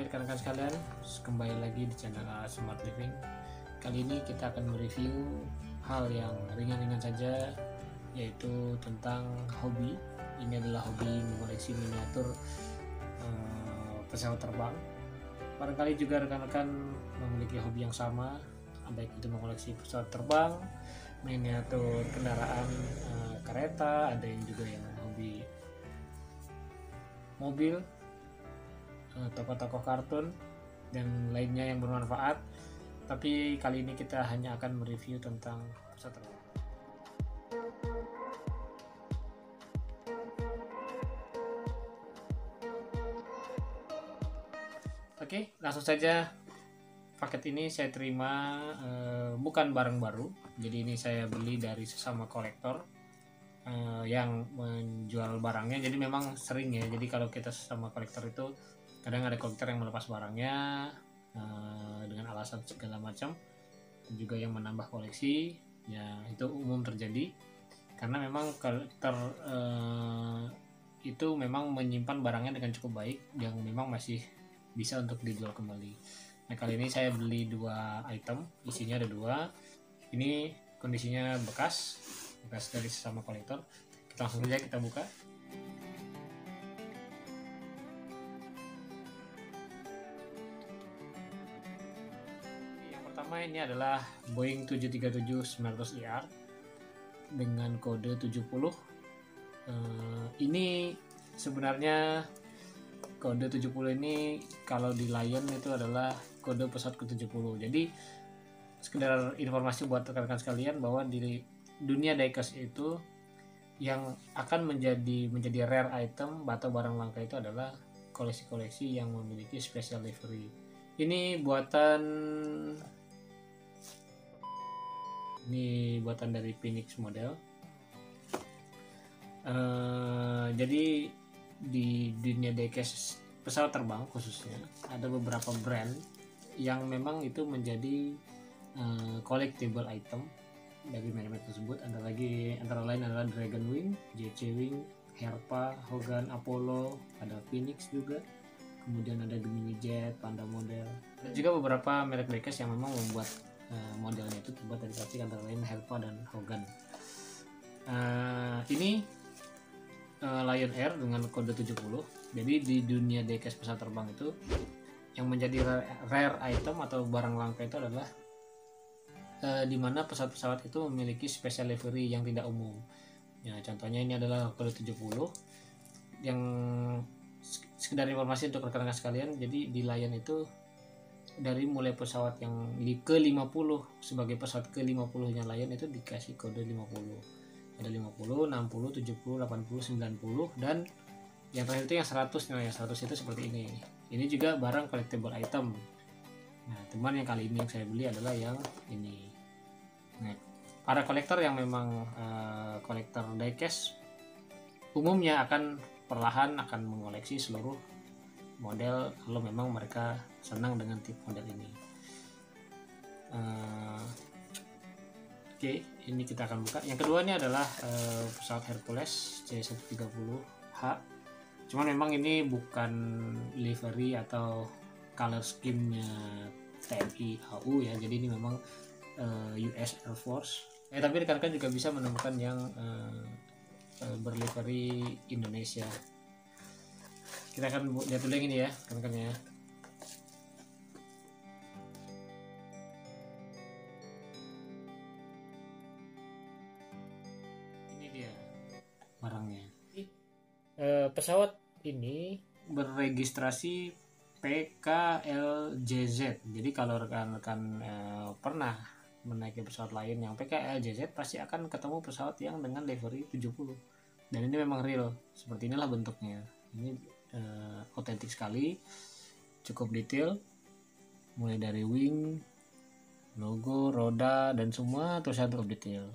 rekan-rekan sekalian, kembali lagi di channel Smart Living. Kali ini kita akan mereview hal yang ringan-ringan saja, yaitu tentang hobi. Ini adalah hobi mengoleksi miniatur pesawat terbang. Barangkali juga rekan-rekan memiliki hobi yang sama, baik itu mengoleksi pesawat terbang, miniatur kendaraan, kereta, ada yang juga yang hobi mobil, tokoh-tokoh kartun dan lainnya yang bermanfaat. Tapi kali ini kita hanya akan mereview tentang pesawat terbang. Oke, langsung saja. Paket ini saya terima bukan barang baru, jadi ini saya beli dari sesama kolektor yang menjual barangnya. Jadi memang sering ya, jadi kalau kita sesama kolektor itu kadang ada kolektor yang melepas barangnya dengan alasan segala macam, juga yang menambah koleksi ya, itu umum terjadi karena memang kolektor itu memang menyimpan barangnya dengan cukup baik yang memang masih bisa untuk dijual kembali. Nah, kali ini saya beli 2 item, isinya ada 2. Ini kondisinya bekas dari sesama kolektor. Kita langsung saja kita buka. Yang pertama ini adalah Boeing 737-900ER dengan kode 70. Ini sebenarnya kode 70 ini kalau di Lion itu adalah kode pesawat ke-70. Jadi sekedar informasi buat rekan-rekan sekalian bahwa di dunia diecast itu yang akan menjadi rare item atau barang langka itu adalah koleksi-koleksi yang memiliki special livery. Ini buatan dari Phoenix model. Jadi di dunia diecast pesawat terbang khususnya ada beberapa brand yang memang itu menjadi collectible item dari merek tersebut. Antara lain adalah Dragon Wing, JC Wing, Herpa, Hogan, Apollo, ada Phoenix juga, kemudian ada Gemini Jet, Panda model. Ada juga beberapa merek diecast yang memang membuat modelnya itu terbuat dari plastik, antara lain Herpa dan Hogan. Ini Lion Air dengan kode 70. Jadi di dunia diecast pesawat terbang itu yang menjadi rare item atau barang langka itu adalah dimana pesawat-pesawat itu memiliki special livery yang tidak umum. Ya, contohnya ini adalah kode 70 yang sekedar informasi untuk rekan-rekan sekalian. Jadi di Lion itu dari mulai pesawat yang ke-50 sebagai pesawat ke-50 nya Lion itu dikasih kode 50. Ada 50, 60, 70, 80, 90, dan yang terakhir itu yang 100. Nah, yang 100 itu seperti ini. Ini juga barang collectible item. Nah, teman yang kali ini yang saya beli adalah yang ini. Nah, para kolektor yang memang kolektor diecast umumnya akan perlahan akan mengoleksi seluruh model kalau memang mereka senang dengan tipe model ini. Oke, ini kita akan buka. Yang kedua ini adalah pesawat Hercules C-130H. Cuman memang ini bukan livery atau color scheme-nya TNI AU ya. Jadi ini memang US Air Force. Tapi rekan-rekan juga bisa menemukan yang berlivery Indonesia. Kita akan lihat dulu yang ini ya, rekan-rekan ya. Dia barangnya. Pesawat ini beregistrasi PKLJZ. Jadi kalau rekan-rekan pernah menaiki pesawat lain yang PKLJZ, pasti akan ketemu pesawat yang dengan livery 70. Dan ini memang real. Seperti inilah bentuknya. Ini otentik sekali, cukup detail, mulai dari wing, logo, roda, dan semua tulisan cukup detail.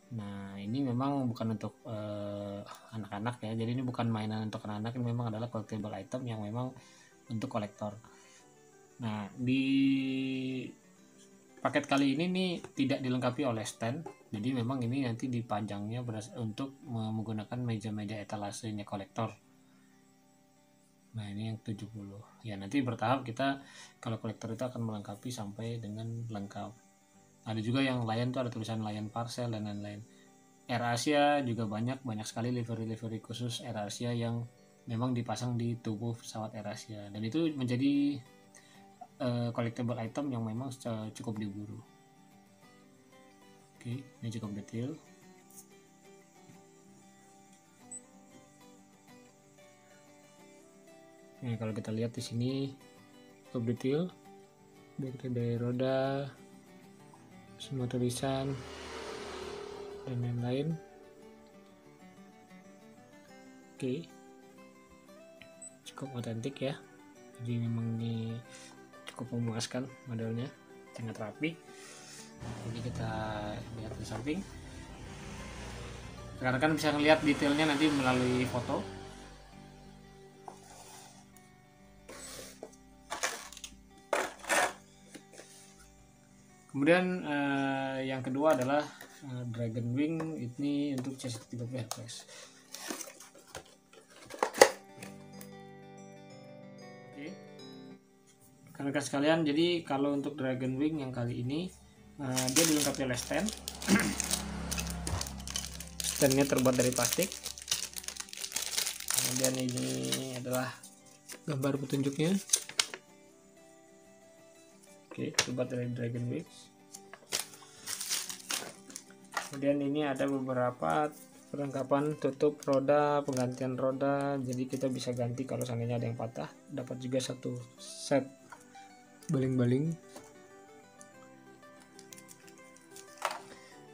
Nah, ini memang bukan untuk anak-anak ya. Jadi ini bukan mainan untuk anak-anak, ini memang adalah collectible item yang memang untuk kolektor. Nah, di paket kali ini nih tidak dilengkapi oleh stand. Jadi memang ini nanti dipajangnya untuk menggunakan meja-meja etalasenya kolektor. Nah ini yang 70 ya, nanti bertahap kita kalau kolektor itu akan melengkapi sampai dengan lengkap. Ada juga yang Lion tuh ada tulisan Lion Parcel dan lain-lain. Air Asia juga banyak sekali livery khusus Air Asia yang memang dipasang di tubuh pesawat Air Asia, dan itu menjadi collectible item yang memang cukup diburu. Oke, ini cukup detail. Nah, kalau kita lihat di sini cukup detail, dari roda, semua tulisan dan lain-lain. Oke, cukup otentik ya. Jadi memang ini cukup memuaskan, modelnya sangat rapi. Jadi kita lihat di samping. Rekan-rekan bisa melihat detailnya nanti melalui foto. Kemudian yang kedua adalah Dragon Wing, ini untuk C130 Hercules. Oke, rekan-rekan sekalian, jadi kalau untuk Dragon Wing yang kali ini dia dilengkapi oleh stand. Standnya terbuat dari plastik. Kemudian ini adalah gambar petunjuknya. Oke, terbuat dari Dragon Wing. Kemudian ini ada beberapa perlengkapan tutup roda, penggantian roda, jadi kita bisa ganti kalau seandainya ada yang patah. Dapat juga satu set baling-baling.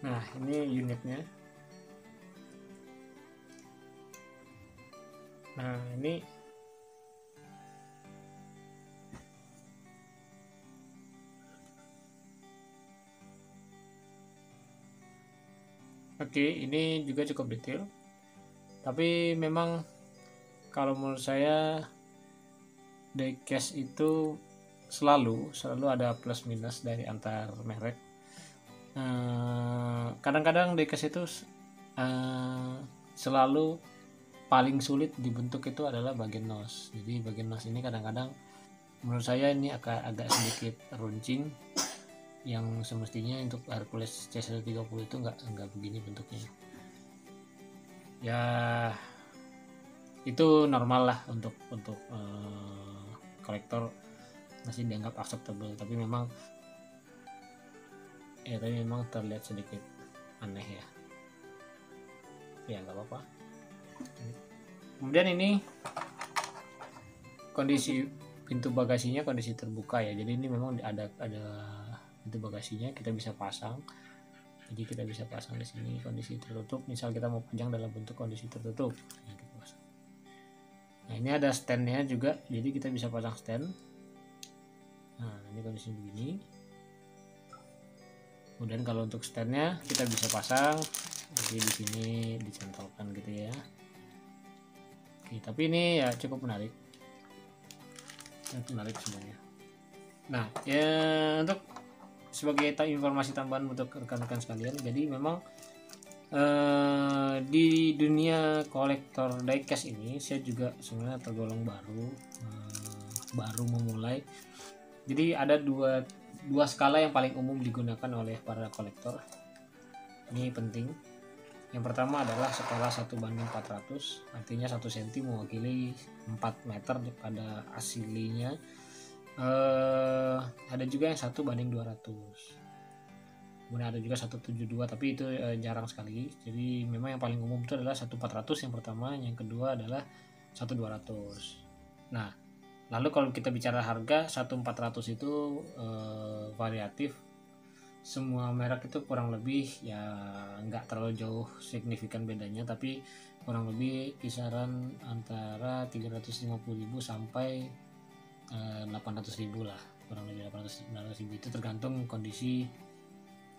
Nah, ini unitnya. Nah, ini oke, ini juga cukup detail. Tapi memang kalau menurut saya diecast itu selalu ada plus minus dari antar merek. Kadang-kadang diecast itu selalu paling sulit dibentuk itu adalah bagian nose. Jadi bagian nose ini kadang-kadang menurut saya ini agak sedikit runcing, yang semestinya untuk Hercules C130 itu enggak begini bentuknya. Ya itu normal lah untuk kolektor, masih dianggap acceptable, tapi memang terlihat sedikit aneh ya. Ya nggak apa-apa. Kemudian ini kondisi pintu bagasinya kondisi terbuka ya, jadi ini memang ada pintu bagasinya kita bisa pasang. Jadi kita bisa pasang di sini kondisi tertutup, misal kita mau panjang dalam bentuk kondisi tertutup. Nah, ini ada standnya juga, jadi kita bisa pasang stand. Nah, ini kondisi begini. Kemudian kalau untuk standnya kita bisa pasang, jadi di sini dicentolkan gitu ya. Oke, tapi ini ya cukup menarik sebenarnya. Nah, ya untuk sebagai informasi tambahan untuk rekan-rekan sekalian, jadi memang di dunia kolektor diecast ini saya juga sebenarnya tergolong baru memulai. Jadi ada dua skala yang paling umum digunakan oleh para kolektor. Ini penting. Yang pertama adalah skala 1:400, artinya 1 cm mewakili 4 meter pada aslinya. Ada juga yang 1:200. Kemudian ada juga 172, tapi itu jarang sekali. Jadi memang yang paling umum itu adalah 1:400 yang pertama, yang kedua adalah 1:200. Nah, lalu kalau kita bicara harga, 1:400 itu variatif. Semua merek itu kurang lebih ya nggak terlalu jauh signifikan bedanya, tapi kurang lebih kisaran antara 350.000 sampai 800.000 lah, kurang lebih 800.000 itu tergantung kondisi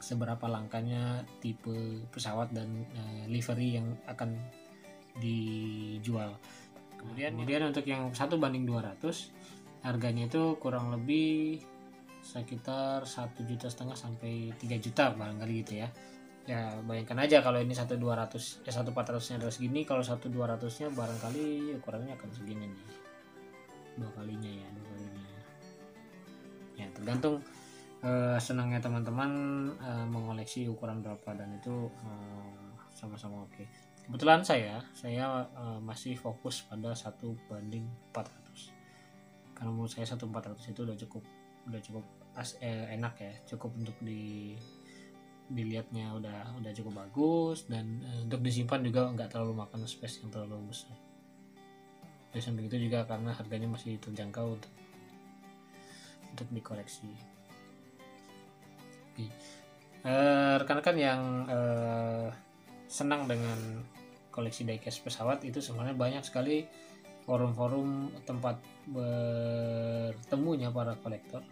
seberapa langkanya tipe pesawat dan livery yang akan dijual. Kemudian untuk yang 1:200 harganya itu kurang lebih sekitar 1,5 juta sampai 3 juta barangkali gitu ya. Ya bayangkan aja kalau ini 1:200 1:400 nya adalah segini, kalau 1:200 nya barangkali ukurannya akan segini nih. dua kalinya ya, tergantung senangnya teman-teman mengoleksi ukuran berapa, dan itu sama-sama oke. Kebetulan saya masih fokus pada 1:400, karena menurut saya 1/400 itu udah cukup enak ya, cukup untuk dilihatnya udah cukup bagus, dan untuk disimpan juga nggak terlalu makan space yang terlalu besar. Di samping itu juga karena harganya masih terjangkau untuk dikoleksi. Rekan-rekan yang senang dengan koleksi diecast pesawat, itu sebenarnya banyak sekali forum-forum tempat bertemunya para kolektor.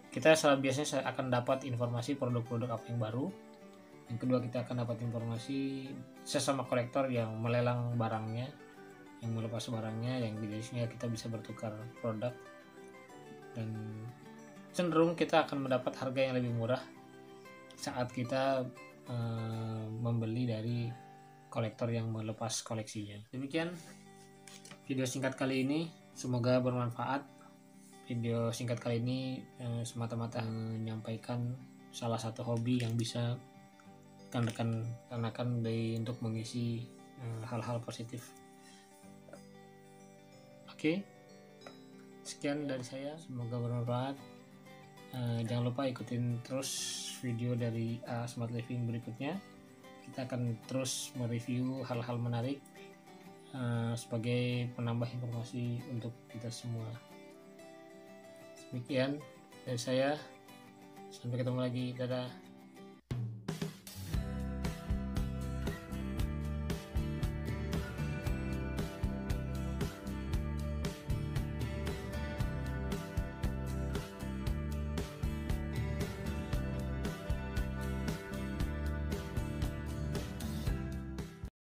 Kita biasanya akan dapat informasi produk-produk apa yang baru. Yang kedua, kita akan dapat informasi sesama kolektor yang melelang barangnya, yang melepas barangnya, yang jadinya kita bisa bertukar produk, dan cenderung kita akan mendapat harga yang lebih murah saat kita membeli dari kolektor yang melepas koleksinya. Demikian video singkat kali ini, semoga bermanfaat. Video singkat kali ini semata-mata menyampaikan salah satu hobi yang bisa rekan-rekan untuk mengisi hal-hal positif. Oke, sekian dari saya, semoga bermanfaat. Jangan lupa ikutin terus video dari Smart Living berikutnya. Kita akan terus mereview hal-hal menarik sebagai penambah informasi untuk kita semua. Demikian dari saya, sampai ketemu lagi, dadah.